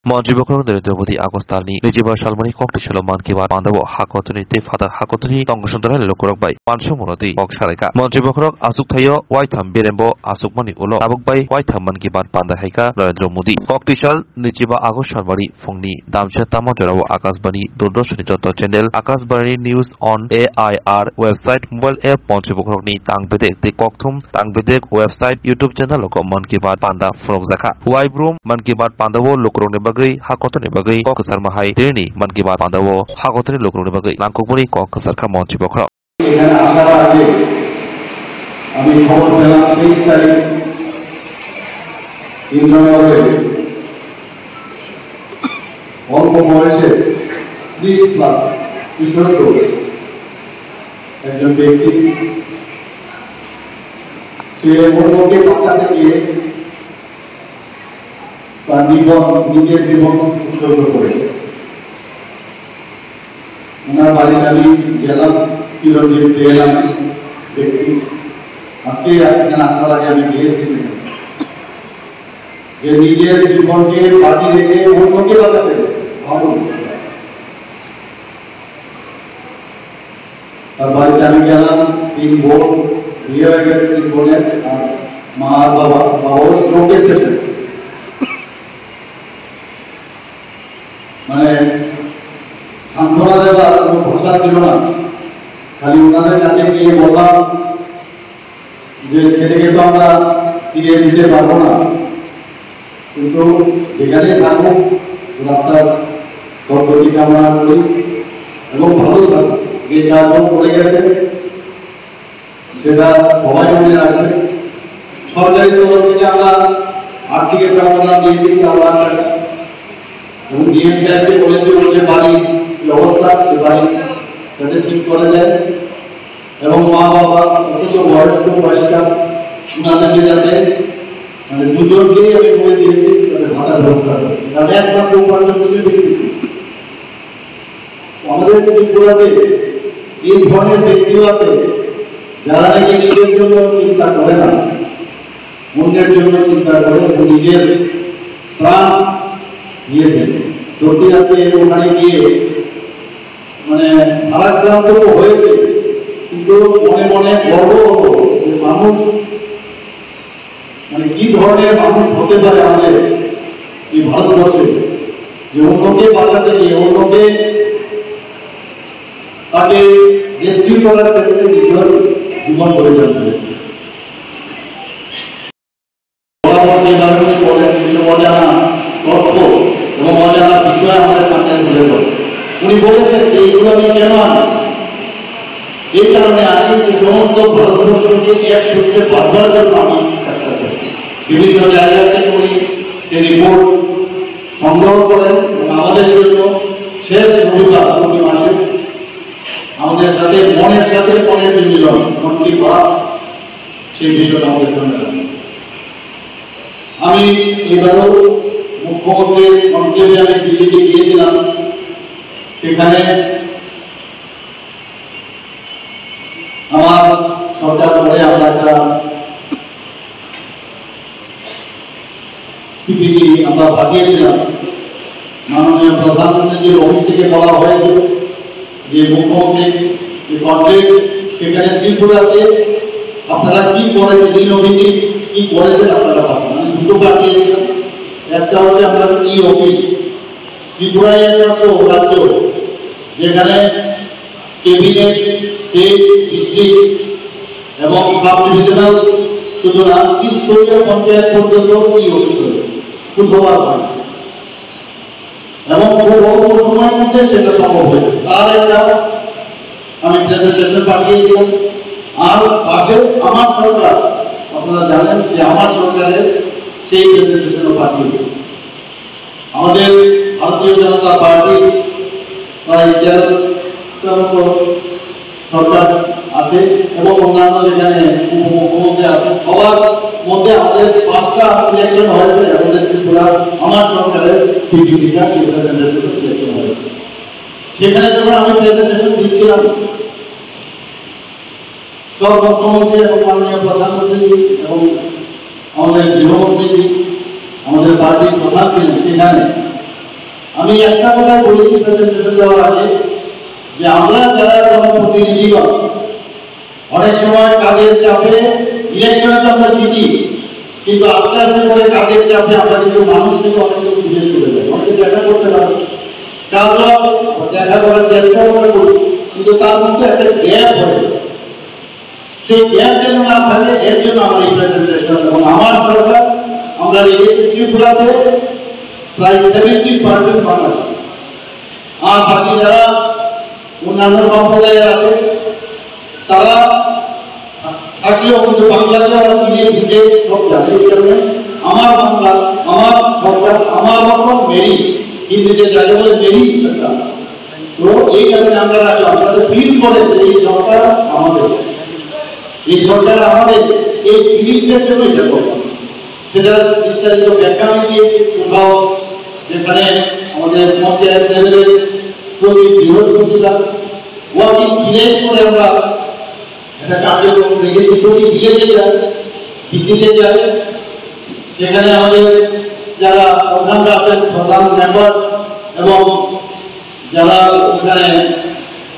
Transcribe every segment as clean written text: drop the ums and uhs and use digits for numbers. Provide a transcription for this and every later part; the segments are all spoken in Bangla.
Monjibokoro Dopodi Agostani, Nijiba Shalmani Cocktail Mankiba, Mandavo, Hakotuni, Father Hakotuni, Tongasundra, Lokorok by Pansumodi, Okshareka, Monjibokoro, Asuktayo, Whiteham Birembo, Asukmani Ulo, Abuk by Whiteham Mankiban Panda Heka, Narendra Modi, Cocktail, Nijiba Agoshalmari, Fungni, Damsha Tamotero, Akasbani, Dodoshani Joto Channel, Akasbani News on AIR website, mobile app Monjibokoroni, Tangbedek, the Koktum, Tangbedek website, YouTube channel, Loko Mankibat Panda Frogzaka, Wibroom, Mankibat Pandavo, Lokorone Hakotoni Bagai, Kokasar Mahai, Deni, Mankiba Pandavo, Hakotoni Lokuni Bagai, Lankopuri, Kokasarka Monchibokro. আমি খবর পেলাম 23 তারিখ ইন্দ্রনগরে অল্প বয়সে 30+ কিশোর একজন ব্যক্তি সে অন্যকে বাঁচাতে গিয়ে তার নিজের জীবন উৎসর্গ করেছে। ওনার বাড়িতে আমি গেলাম, চিরঞ্জিত দেখলাম ব্যক্তি, আজকে এখানে আসার আগে আমি গিয়েছি যে নিজের জীবনকে বাজি রেখে অন্যকে বাঁচাতে ভাবুন। তার বাড়িতে আমি গেলাম, 3 বোন, বিয়ে হয়ে গেছে 3 বোনের, আর মা আর বাবাও স্ট্রোকের পেশেন্ট। মানে সান্ত্বনা দেওয়ার কোনো ভাষা ছিল না, খালি ওনাদের কাছে গিয়ে বললাম যে ছেলেকে তো আমরা ফিরিয়ে দিতে পারবো না, কিন্তু যেখানে থাকুক ডাক্তার সর্বতি কামনা করি এবং ভালো থাকুক। যে কাজও করে গেছে সেটা সবাই মনে রাখবে। সরকারি তরফ থেকে আমরা আর্থিক একটা অনুদান দিয়েছি 4 লাখ টাকা, এবং ডিএম সাহেবকে বলেছি যে বাড়ির অবস্থা সে বাড়ি যাতে ঠিক করে দেয়, এবং মা বাবা অথচ বয়স্কা ওনাদেরকে যাতে মানে দুজনকেই আমি বলে দিয়েছি তাদের ভাতার ব্যবস্থা করে, কারণ একমাত্র উপার্জনশীল ব্যক্তি ছিল। আমাদের ত্রিপুরাতে এই ধরনের ব্যক্তিও আছে যারা নাকি নিজের জন্য চিন্তা করে না, অন্যের জন্য চিন্তা করে এবং নিজের প্রাণ দিয়ে দেয়। সত্যি আজকে ওখানে গিয়ে মানে ভারাক্রান্ত হয়েছে, কিন্তু মনে মনে গর্ব যে মানুষ মানে কি ধরনের মানুষ হতে পারে আমাদের এই ভারতবর্ষে, যে অন্যকে বাঁচাতে গিয়ে অন্যকে তাকে রেস্কিউ করার ক্ষেত্রে নিজের জীবন পরিচালনা করেছে। অজানা তথ্য এবং অজানা বিষয় আমাদের সামনে তুলে ধরে উনি বলেছেন যে এইগুলো আমি কেন আনি, এই কারণে আনি যে সমস্ত ভারতবর্ষকে এক সূত্রে বাঁধবার জন্য আমি চেষ্টা করি। বিভিন্ন জায়গা থেকে উনি সেই রিপোর্ট সংগ্রহ করেন এবং আমাদের জন্য শেষ রবিবার প্রতি মাসে আমাদের সাথে মনের মিলন মনটি বাদ সেই বিষয়টা আমাদের সামনে রাখেন। আমি এবারও মুখ্যমন্ত্রীর কনক্লেভে আমি দিল্লিতে গিয়েছিলাম, সেখানে আমার সরকার করে আমরা একটা পিপিটি আমরা পাঠিয়েছিলাম। মাননীয় প্রধানমন্ত্রীর অফিস থেকে বলা হয়েছে যে মুখ্যমন্ত্রীর যে কনক্লেভ সেখানে ত্রিপুরাতে আপনারা কি করেছেন, ইনোভেটিভ কি করেছেন আপনারা পাবেন। আমি 2টো পাঠিয়েছিলাম। একটা হচ্ছে আপনার অফিস, ত্রিপুরায় একমাত্র রাজ্য যেখানে ক্যাবিনেট, স্টেট, ডিস্ট্রিক্ট এবং সাব ডিভিশনাল শুধু না স্তরীয় পঞ্চায়েত পর্যন্ত অফিস হয়েছে, কোথাও আর হয় এবং খুব অল্প সময়ের মধ্যে সেটা সম্ভব হয়েছে। তার একটা আমি প্রেজেন্টেশন পাঠিয়েছিলাম। আর পাশে আমার সরকার, আপনারা জানেন যে আমার সরকারের সেই প্রেজেন্টেশনও পাঠিয়েছে। আমাদের ভারতীয় জনতা পার্টি প্রায় 13টা মতো সরকার আছে এবং অন্যান্য যেখানে উপমুখ্যমন্ত্রী আছে, সবার মধ্যে আমাদের 5টা সিলেকশন হয়েছে। আমাদের ত্রিপুরা আমার সরকারের পিপিটিটা সেই প্রেজেন্টেশনে সিলেকশন হয়েছে। সেখানে যখন আমি প্রেজেন্টেশন দিচ্ছিলাম, সব মুখ্যমন্ত্রী এবং মাননীয় প্রধানমন্ত্রী এবং আমাদের গৃহমন্ত্রী আমাদের পার্টির প্রধান ছিলেন সেখানে, আমি একটা কথা বলেছি প্রেজেন্টেশন দেওয়ার আগে যে আমরা যারা জনপ্রতিনিধিগণ অনেক সময় কাজের চাপে ইলেকশনে তো আমরা জিতি, কিন্তু আস্তে আস্তে করে কাজের চাপে আমরা কিন্তু মানুষ থেকে অনেক সময় দূরে চলে যাই। অনেকে দেখা করতে পারে, কাজও দেখা করার চেষ্টাও আমরা করি, কিন্তু তার মধ্যে একটা গ্যাপ হয়। সেই গ্যাপ যেন না থাকে এর জন্য আমরা এই প্রেজেন্টেশন এবং আমার সরকার আমরা রেখেছি ত্রিপুরাতে প্রায় 70% বাঙালি, আর বাকি যারা অন্যান্য সম্প্রদায়ের আছে তারা থাকলেও কিন্তু বাংলাতে ওরা চিনে বুঝে সব জানে। এই কারণে আমার বাংলা, আমার সরকার, আমার মতন মেরি, হিন্দিতে যাকে বলে মেরি সরকার, তো এই কারণে আমরা রাখলাম যাতে ফিল করে এই সরকার আমাদের, এই সরকার আমাদের, এই ফিলিংসের জন্য এটা করলাম। সেটার বিস্তারিত ব্যাখ্যা আমি দিয়েছি। কোথাও যেখানে আমাদের পঞ্চায়েত লেভেলের প্রতি বৃহস্পতিবার ওয়ার্কিং ভিলেজ করে আমরা একটা কার্যক্রম রেখেছি। প্রতি ভিলেজে যায়, পিসিতে যায়, সেখানে আমাদের যারা প্রধানরা আছেন, প্রধান মেম্বার এবং যারা ওখানে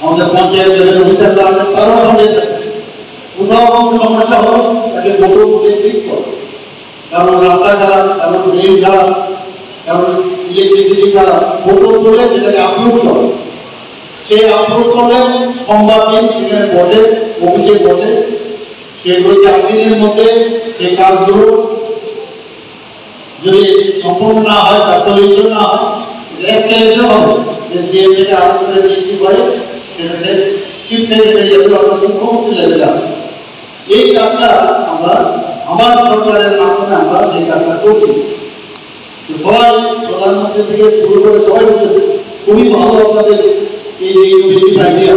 আমাদের পঞ্চায়েত লেভেলের অফিসাররা আছেন তারাও সঙ্গে যায়। কোথাও কোনো সমস্যা হলো তাকে ফটো তুলে ঠিক করে, কারণ রাস্তা খারাপ, কারণ রেল খারাপ, কারণ ইলেকট্রিসিটি খারাপ, ফটো তুলে সেটাকে আপলোড করে। সেই আপলোড করলে সোমবার দিন সেখানে বসে, অফিসে বসে, সেগুলো 4 দিনের মধ্যে সেই কাজগুলো যদি সম্পূর্ণ না হয়, তার সলিউশন না হয়, এসকেলেশন হবে। এসডিএম থেকে আরম্ভ করে ডিস্ট্রিক্ট হয়, সেটা চিফ সেক্রেটারি লেভেল অর্থাৎ মুখ্যমন্ত্রী লেভেলে হবে। এই কাজটা আমরা আমার সরকারের মাধ্যমে আমরা সেই কাজটা করছি। সবাই প্রধানমন্ত্রী থেকে শুরু করে সবাই বলছে খুবই ভালো আপনাদের এই ইনোভেটিভ আইডিয়া।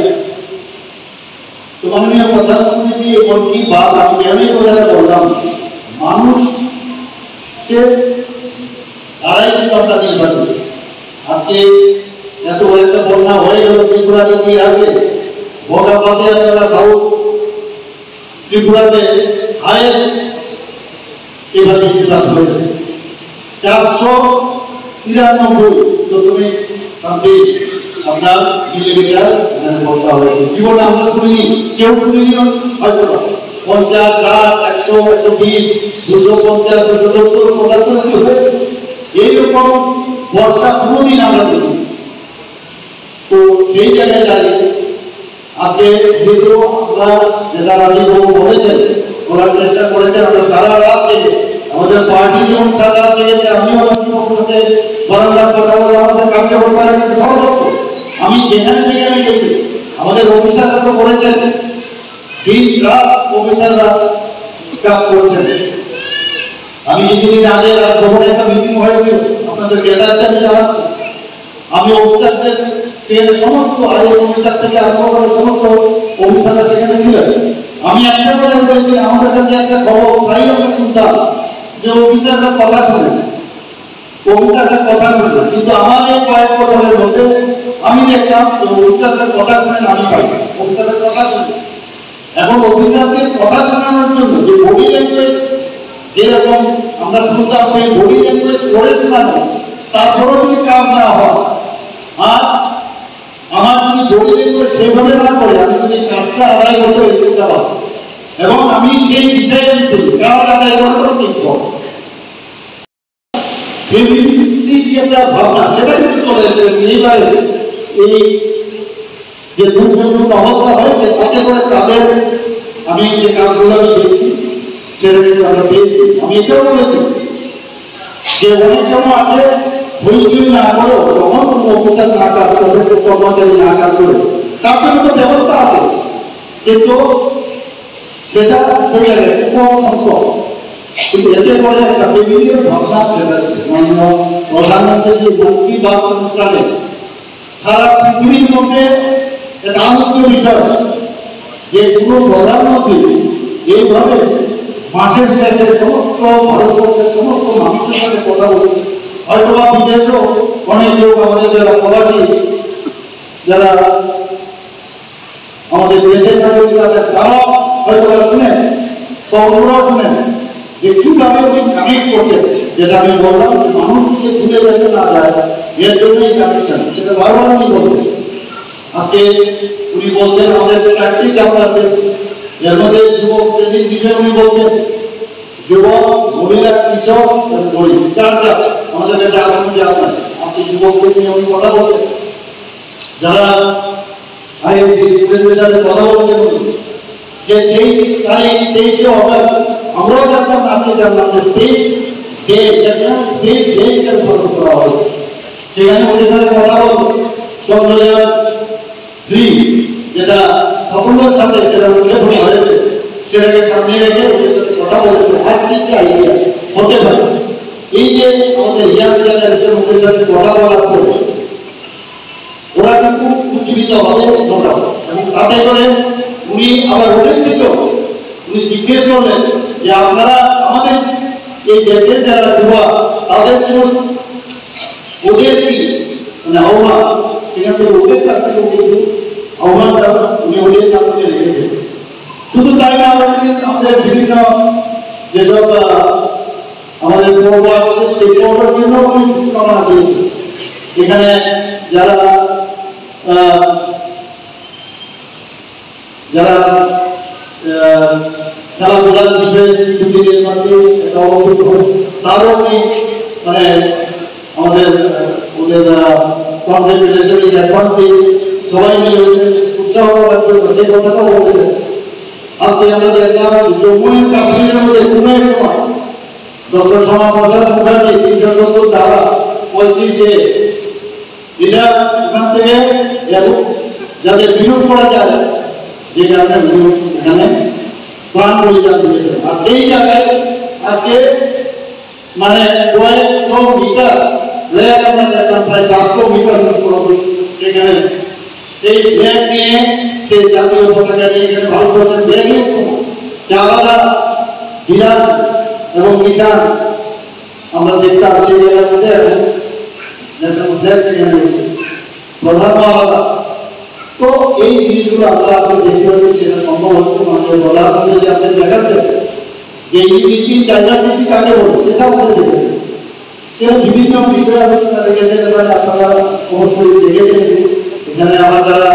তো মাননীয় প্রধানমন্ত্রী যে মন কি বাত আমি কেন এই কথাটা বললাম, মানুষ তারাই কিন্তু আমরা নির্বাচন। আজকে এত বড় একটা বন্যা হয়ে গেল, ত্রিপুরাতে কি আছে বগাপাতে আপনারা সাউথ ত্রিপুরাতে হাইয়েস্ট এবার বৃষ্টিপাত হয়েছে 493.3 আপনার মিলিমিটার বর্ষা হয়েছে। জীবনে আমরা শুনিনি, কেউ শুনিনি হয়তো 50, 60, 100, 120, 250, 270, 75 হয়েছে। এইরকম বর্ষা কোনোদিন আমরা দেখি। তো সেই জায়গায় দাঁড়িয়ে আজকে যেহেতু আমরা যেটা রাজীববাবু বলেছেন, বলার চেষ্টা করেছেন, আমরা সারা রাত থেকে আমাদের পার্টি যেমন সারা রাত জেগেছে, আমিও রাজীববাবুর সাথে বারংবার কথা বলে আমাদের কার্যকর করার একটু সহযোগ্য। আমি যেখানে যেখানে গেছি আমাদের অফিসাররা তো করেছেন, দিন রাত অফিসাররা কাজ করছেন। আমি কিছুদিন আগে রাজভবনে একটা মিটিং হয়েছিল, আপনাদের গ্যাদারটা আমি জানাচ্ছি। আমি অফিসারদের সেখানে সমস্ত আইএস অফিসার থেকে আরম্ভ করে সমস্ত অফিসাররা সেখানে ছিলেন। আমি একটা কথা বলেছি, আমাদের কাছে একটা খবর তাই আমরা শুনতাম যে অফিসাররা কথা শোনেন, অফিসাররা কথা শোনেন, কিন্তু আমার এই কয়েক বছরের মধ্যে আমি দেখলাম যে অফিসাররা কথা শোনেন, আমি পাই অফিসাররা কথা শোনেন। এখন অফিসারদের কথা শোনানোর জন্য যে বডি ল্যাঙ্গুয়েজ যেরকম আমরা শুনতাম, সেই বডি ল্যাঙ্গুয়েজ করে শোনানো, তারপরেও যদি কাজ না হয়, আর আমার যদি বডি ল্যাঙ্গুয়েজ সেভাবে না করে আমি যদি কাজটা আদায় করতে পারি, এবং আমি সেই বিষয়ে কাজ আদায় করাটা শিখব, একটা ভাবনা সেটা কিন্তু চলে যাচ্ছে। এইবারে এই যে দুর্যোগ অবস্থা হয়েছে তাতে করে তাদের আমি যে কাজগুলো আমি দেখছি সেটা কিন্তু আমরা পেয়েছি। আমি এটাও বলেছি যে অনেক সময় আছে হইচই না করেও যখন কোনো অফিসার না কাজ করবে, কর্মচারী না কাজ করবে, তার জন্য তো ব্যবস্থা আছে, কিন্তু সেটা সেই জায়গায় কম সংখ্যক। কিন্তু এতে করে একটা বিভিন্ন ভাবনা চলে আসে। মাননীয় প্রধানমন্ত্রী যে মন কি বাত অনুষ্ঠানে সারা পৃথিবীর মধ্যে একটা আলোচ্য বিষয় যে পুরো প্রধানমন্ত্রী এইভাবে মাসের শেষে সমস্ত ভারতবর্ষের সমস্ত মানুষের সাথে কথা বলছে। হয়তো বা বিদেশেও অনেক লোক আমাদের যারা প্রবাসী, যারা আমাদের দেশের নাগরিক আছেন, তারাও হয়তো শুনেন বা অন্যরাও শুনেন। যে কিভাবে উনি কানেক্ট করছেন, যেটা আমি বললাম যে মানুষ থেকে দূরে যেতে না যায়, এর জন্যই কানেকশন, সেটা বারবার উনি বলছেন। আজকে উনি বলছেন আমাদের 4টি চাপ আছে, এর মধ্যে যুবক শ্রেণীর বিষয়ে উনি বলছেন যুবক, মহিলা, কৃষক এবং গরিব, 4 চাপ আমাদের কাছে আগামী চাপ নাই। আজকে যুবকদের নিয়ে উনি কথা বলছেন, যারা আইএমপি স্টুডেন্টদের সাথে কথা বলছেন যে 23 অগস্ট আমরাও জানতাম, আজকে জানলাম যে space day, national space day হিসেবে পালন করা হয়। সেখানে ওদের সাথে কথা বলবো, চন্দ্রযান 3 যেটা সাফল্যের সাথে সেটা উৎক্ষেপণ হয়েছে, সেটাকে সামনে রেখে ওদের সাথে কথা বলবো আর কি কি আইডিয়া হতে পারে। এই যে আমাদের ইয়াং জেনারেশন ওদের সাথে কথা বলার পরে ওরা কিন্তু উজ্জীবিত হবে নোটা, এবং তাতে করে উনি আবার ওদের থেকেও উনি জিজ্ঞেস করলেন যে আপনারা আমাদের এই দেশের যারা যুবা তাদের জন্য ওদের কি মানে আহ্বান, সেখান থেকে ওদের কাছ থেকে কিন্তু আহ্বানটা উনি ওদের কাছ থেকে রেখেছেন। শুধু তাই না, আমাদের বিভিন্ন যেসব আমাদের পর্ব আসছে সেই পর্বের জন্য উনি শুভকামনা দিয়েছেন। এখানে যারা যারা খেলাধুলার বিষয়ে কিছু দিনের মধ্যে একটা অবহিত হবে, তারও উনি মানে আমাদের ওদের কংগ্রেচুলেশন অ্যাডভান্স দিয়ে সবাই মিলে উৎসাহ করার জন্য সেই কথাটাও বলেছেন। আজকে আমরা দেখলাম জম্মু কাশ্মীরের মধ্যে কোনো এক সময় ডক্টর শ্যামা প্রসাদ মুখার্জি 370 ধারা 35-এ এটা এখান থেকে যাতে বিনিয়োগ করা যায় যে কারণে এখানে প্রাণ বলিদান দিয়েছেন। আর সেই জায়গায় আজকে মানে কয়েকশো মিটার ব্যাগ আমরা দেখলাম, প্রায় 700 মিটার সেখানে সেই ব্যাগ নিয়ে সেই জাতীয় পতাকা নিয়ে এখানে ভারতবর্ষের ব্যাগই সে আলাদা বিরাট এবং কিষান আমরা দেখতাম সেই জায়গার মধ্যে ন্যাশনাল ফ্ল্যাগ সেখানে রয়েছে, প্রধান আলাদা। তো এই জিনিসগুলো আমরা আজকে দেখতে পাচ্ছি, সেটা সম্ভব হচ্ছে আমাদের প্রধানমন্ত্রী যে আপনাদের দেখাচ্ছে যে ইউনিটি ডাইভার্সিটি কাকে বলে সেটা আমাদের দেখেছে। সেটা বিভিন্ন বিষয়ে আলোচনা রেখেছেন, এবারে আপনারা অবশ্যই দেখেছেন। এখানে আমার যারা